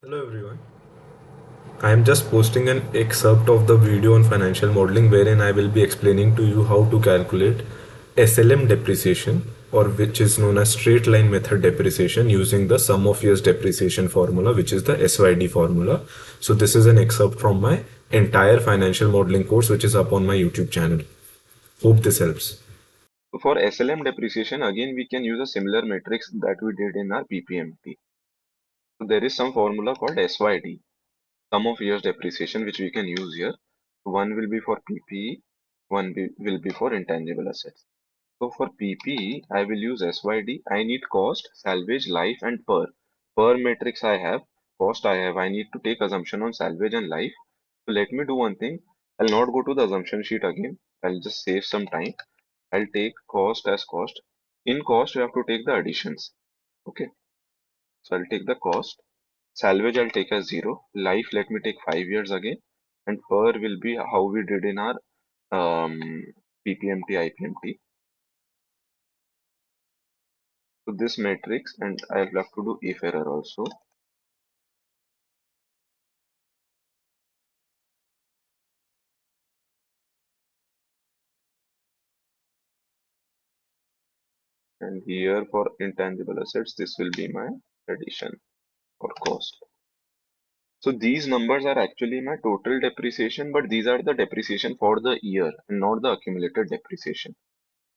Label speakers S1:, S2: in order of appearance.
S1: Hello everyone. I am just posting an excerpt of the video on financial modeling wherein I will be explaining to you how to calculate SLM depreciation, or which is known as straight line method depreciation, using the sum of years depreciation formula, which is the SYD formula. So this is an excerpt from my entire financial modeling course which is up on my YouTube channel. Hope this helps.
S2: For SLM depreciation, again, we can use a similar matrix that we did in our PPMT. So there is some formula called SYD, sum of years depreciation, which we can use here. One will be for PPE, will be for intangible assets. So for PPE, I will use SYD. I need cost, salvage, life, and per. Per matrix I have, cost I have. I need to take assumption on salvage and life. So let me do one thing. I'll not go to the assumption sheet again. I'll just save some time. I'll take cost as cost. In cost, you have to take the additions. Okay. So I'll take the cost. Salvage I'll take as 0. Life, let me take 5 years again. And per will be how we did in our PPMT, IPMT. So this matrix, and I'll have to do if error also. And here for intangible assets, this will be my addition or cost. So these numbers are actually my total depreciation, but these are the depreciation for the year and not the accumulated depreciation.